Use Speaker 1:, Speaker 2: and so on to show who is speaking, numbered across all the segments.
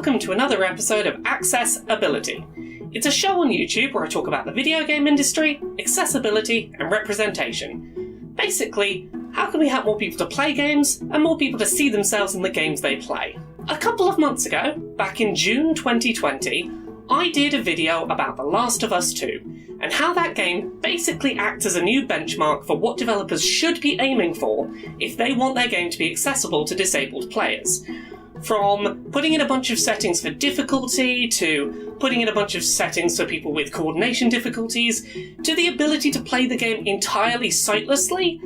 Speaker 1: welcome to another episode of Accessibility. It's a show on YouTube where I talk about the video game industry, accessibility, and representation. Basically, how can we help more people to play games, and more people to see themselves in the games they play? A couple of months ago, back in June 2020, I did a video about The Last of Us 2, and how that game basically acts as a new benchmark for what developers should be aiming for if they want their game to be accessible to disabled players. From putting in a bunch of settings for difficulty, to putting in a bunch of settings for people with coordination difficulties, to the ability to play the game entirely sightlessly,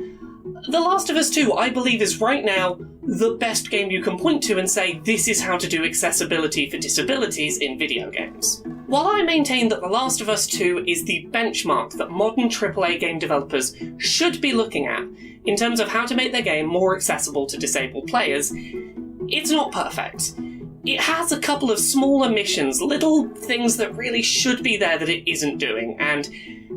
Speaker 1: The Last of Us 2, I believe, is right now the best game you can point to and say, this is how to do accessibility for disabilities in video games. While I maintain that The Last of Us 2 is the benchmark that modern AAA game developers should be looking at in terms of how to make their game more accessible to disabled players, it's not perfect. It has a couple of small omissions, little things that really should be there that it isn't doing, and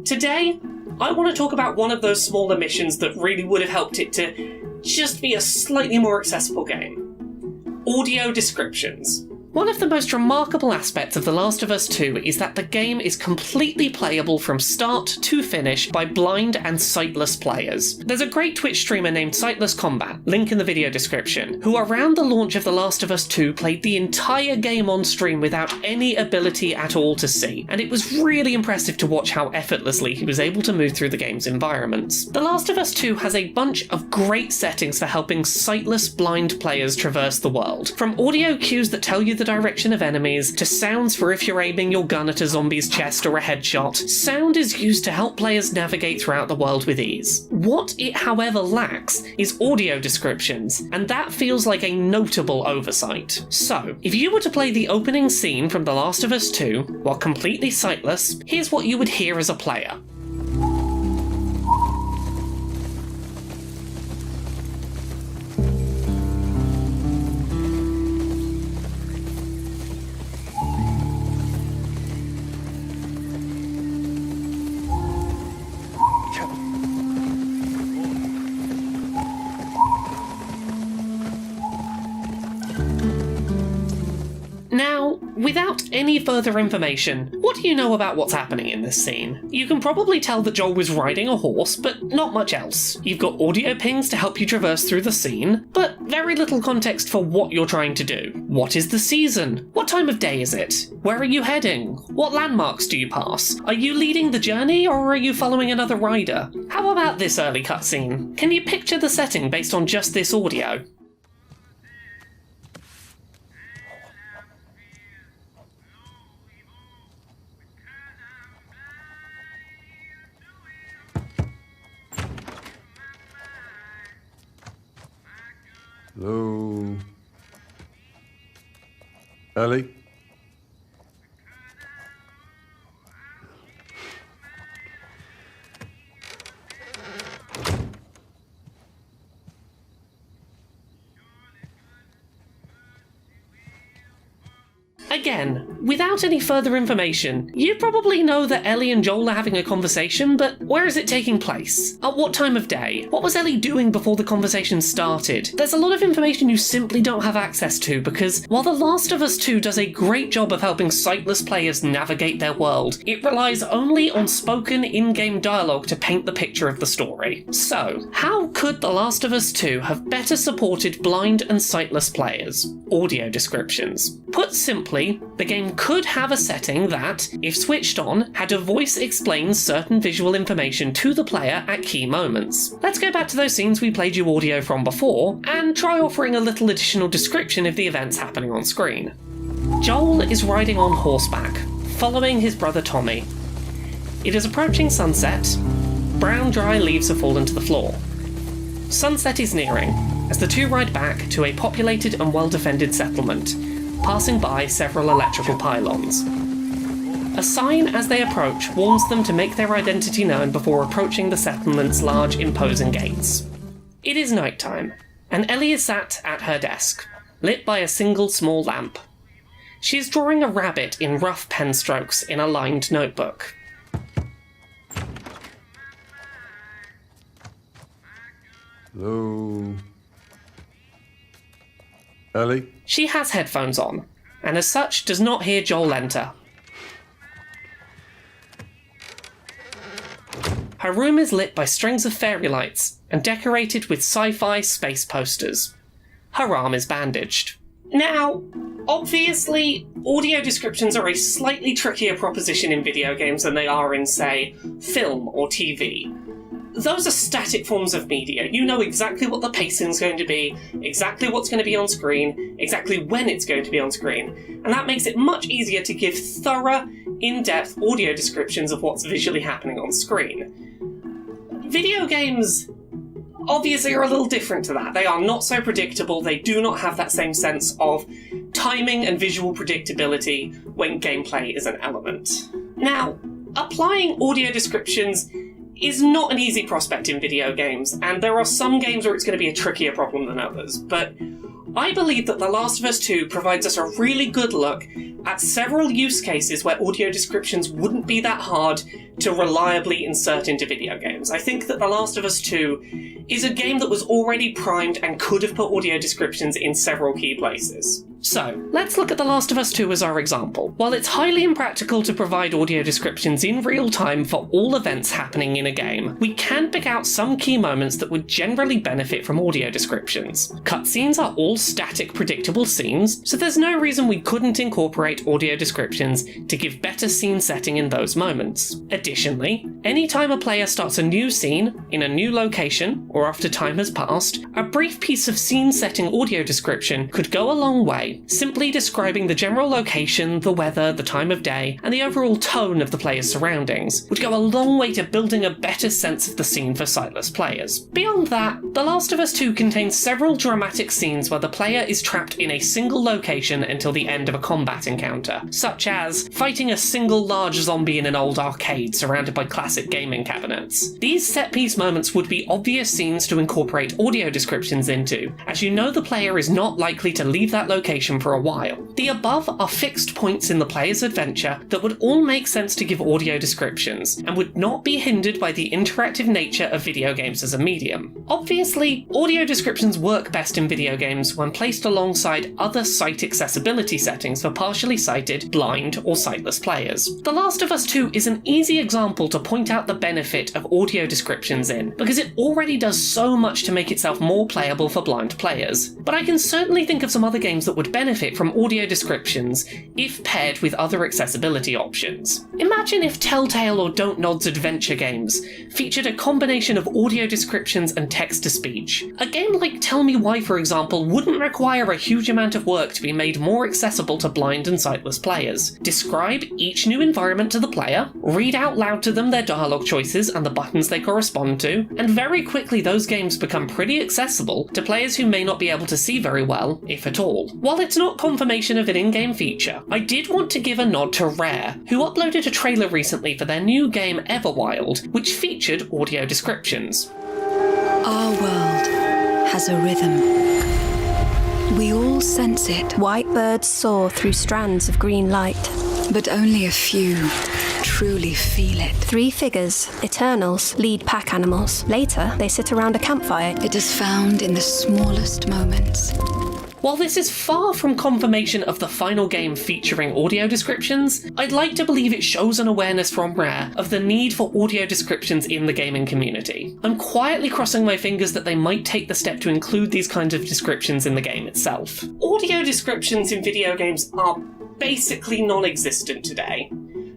Speaker 1: today I want to talk about one of those small omissions that really would have helped it to just be a slightly more accessible game. Audio descriptions. One of the most remarkable aspects of The Last of Us 2 is that the game is completely playable from start to finish by blind and sightless players. There's a great Twitch streamer named Sightless Combat, link in the video description, who around the launch of The Last of Us 2 played the entire game on stream without any ability at all to see, and it was really impressive to watch how effortlessly he was able to move through the game's environments. The Last of Us 2 has a bunch of great settings for helping sightless blind players traverse the world, from audio cues that tell you the direction of enemies, to sounds for if you're aiming your gun at a zombie's chest or a headshot. Sound is used to help players navigate throughout the world with ease. What it, however, lacks is audio descriptions, and that feels like a notable oversight. So, if you were to play the opening scene from The Last of Us 2 while completely sightless, here's what you would hear as a player. Now, without any further information, what do you know about what's happening in this scene? You can probably tell that Joel was riding a horse, but not much else. You've got audio pings to help you traverse through the scene, but very little context for what you're trying to do. What is the season? What time of day is it? Where are you heading? What landmarks do you pass? Are you leading the journey, or are you following another rider? How about this early cutscene? Can you picture the setting based on just this audio?
Speaker 2: Hello? Ellie?
Speaker 1: Again, without any further information, you probably know that Ellie and Joel are having a conversation, but where is it taking place? At what time of day? What was Ellie doing before the conversation started? There's a lot of information you simply don't have access to, because while The Last of Us 2 does a great job of helping sightless players navigate their world, it relies only on spoken in-game dialogue to paint the picture of the story. So, how could The Last of Us 2 have better supported blind and sightless players? Audio descriptions. Put simply, the game could have a setting that, if switched on, had a voice explain certain visual information to the player at key moments. Let's go back to those scenes we played you audio from before, and try offering a little additional description of the events happening on screen. Joel is riding on horseback, following his brother Tommy. It is approaching sunset. Brown dry leaves have fallen to the floor. Sunset is nearing, as the two ride back to a populated and well-defended settlement, passing by several electrical pylons. A sign as they approach warns them to make their identity known before approaching the settlement's large, imposing gates. It is nighttime, and Ellie is sat at her desk, lit by a single small lamp. She is drawing a rabbit in rough pen strokes in a lined notebook.
Speaker 2: Hello? Ellie?
Speaker 1: She has headphones on, and as such does not hear Joel enter. Her room is lit by strings of fairy lights and decorated with sci-fi space posters. Her arm is bandaged. Now, obviously, audio descriptions are a slightly trickier proposition in video games than they are in, say, film or TV. Those are static forms of media. You know exactly what the pacing's going to be, exactly what's going to be on screen, exactly when it's going to be on screen, and that makes it much easier to give thorough, in-depth audio descriptions of what's visually happening on screen. Video games obviously are a little different to that. They are not so predictable, they do not have that same sense of timing and visual predictability when gameplay is an element. Now, applying audio descriptions is not an easy prospect in video games, and there are some games where it's going to be a trickier problem than others, but I believe that The Last of Us 2 provides us a really good look at several use cases where audio descriptions wouldn't be that hard to reliably insert into video games. I think that The Last of Us 2 is a game that was already primed and could have put audio descriptions in several key places. So, let's look at The Last of Us 2 as our example. While it's highly impractical to provide audio descriptions in real time for all events happening in a game, we can pick out some key moments that would generally benefit from audio descriptions. Cutscenes are all static, predictable scenes, so there's no reason we couldn't incorporate audio descriptions to give better scene setting in those moments. Additionally, anytime a player starts a new scene, in a new location, or after time has passed, a brief piece of scene setting audio description could go a long way, simply describing the general location, the weather, the time of day, and the overall tone of the player's surroundings would go a long way to building a better sense of the scene for sightless players. Beyond that, The Last of Us 2 contains several dramatic scenes where the player is trapped in a single location until the end of a combat encounter, such as fighting a single large zombie in an old arcade surrounded by classic gaming cabinets. These set-piece moments would be obvious scenes to incorporate audio descriptions into, as you know the player is not likely to leave that location for a while. The above are fixed points in the player's adventure that would all make sense to give audio descriptions, and would not be hindered by the interactive nature of video games as a medium. Obviously, audio descriptions work best in video games when placed alongside other sight accessibility settings for partially sighted, blind, or sightless players. The Last of Us 2 is an easy example to point out the benefit of audio descriptions in, because it already does so much to make itself more playable for blind players. But I can certainly think of some other games that would benefit from audio descriptions if paired with other accessibility options. Imagine if Telltale or Don't Nod's adventure games featured a combination of audio descriptions and text-to-speech. A game like Tell Me Why, for example, wouldn't require a huge amount of work to be made more accessible to blind and sightless players. Describe each new environment to the player, read out loud to them their dialogue choices and the buttons they correspond to, and very quickly those games become pretty accessible to players who may not be able to see very well, if at all. While it's not confirmation of an in-game feature, I did want to give a nod to Rare, who uploaded a trailer recently for their new game Everwild, which featured audio descriptions.
Speaker 2: Our world has a rhythm. We all sense it.
Speaker 3: White birds soar through strands of green light.
Speaker 2: But only a few truly feel it.
Speaker 3: 3 figures, Eternals, lead pack animals. Later, they sit around a campfire.
Speaker 2: It is found in the smallest moments.
Speaker 1: While this is far from confirmation of the final game featuring audio descriptions, I'd like to believe it shows an awareness from Rare of the need for audio descriptions in the gaming community. I'm quietly crossing my fingers that they might take the step to include these kinds of descriptions in the game itself. Audio descriptions in video games are basically non-existent today.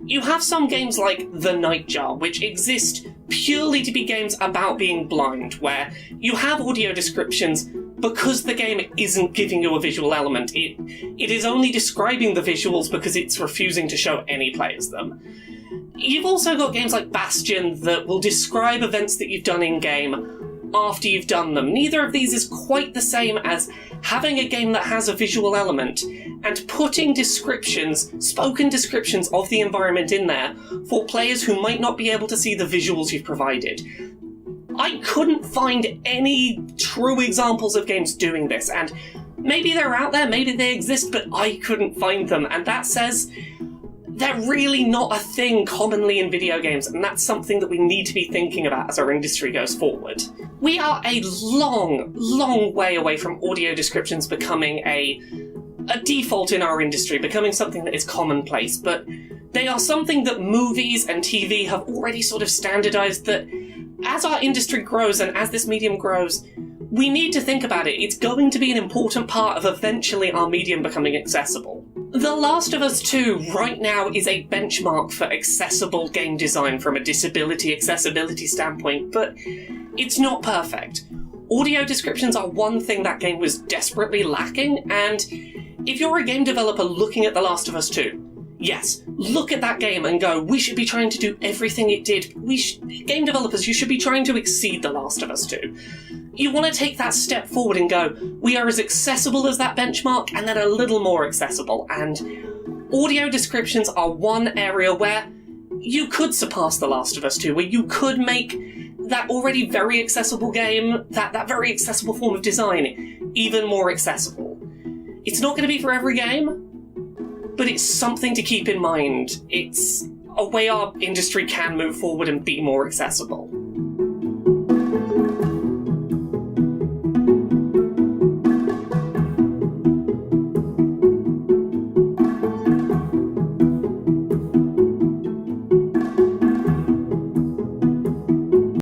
Speaker 1: You have some games like The Nightjar, which exist purely to be games about being blind, where you have audio descriptions because the game isn't giving you a visual element. It is only describing the visuals because it's refusing to show any players them. You've also got games like Bastion that will describe events that you've done in-game after you've done them. Neither of these is quite the same as having a game that has a visual element and putting descriptions, spoken descriptions of the environment in there for players who might not be able to see the visuals you've provided. I couldn't find any true examples of games doing this, and maybe they're out there, maybe they exist, but I couldn't find them, and that says they're really not a thing commonly in video games, and that's something that we need to be thinking about as our industry goes forward. We are a long, long way away from audio descriptions becoming a a default in our industry, becoming something that is commonplace, but they are something that movies and TV have already sort of standardized, that as our industry grows and as this medium grows, we need to think about it. It's going to be an important part of eventually our medium becoming accessible. The Last of Us 2 right now is a benchmark for accessible game design from a disability accessibility standpoint, but it's not perfect. Audio descriptions are one thing that game was desperately lacking, and if you're a game developer looking at The Last of Us 2, yes, look at that game and go, we should be trying to do everything it did. Game developers, you should be trying to exceed The Last of Us 2. You want to take that step forward and go, we are as accessible as that benchmark, and then a little more accessible. And audio descriptions are one area where you could surpass The Last of Us 2, where you could make that already very accessible game, that very accessible form of design, even more accessible. It's not going to be for every game, but it's something to keep in mind. It's a way our industry can move forward and be more accessible.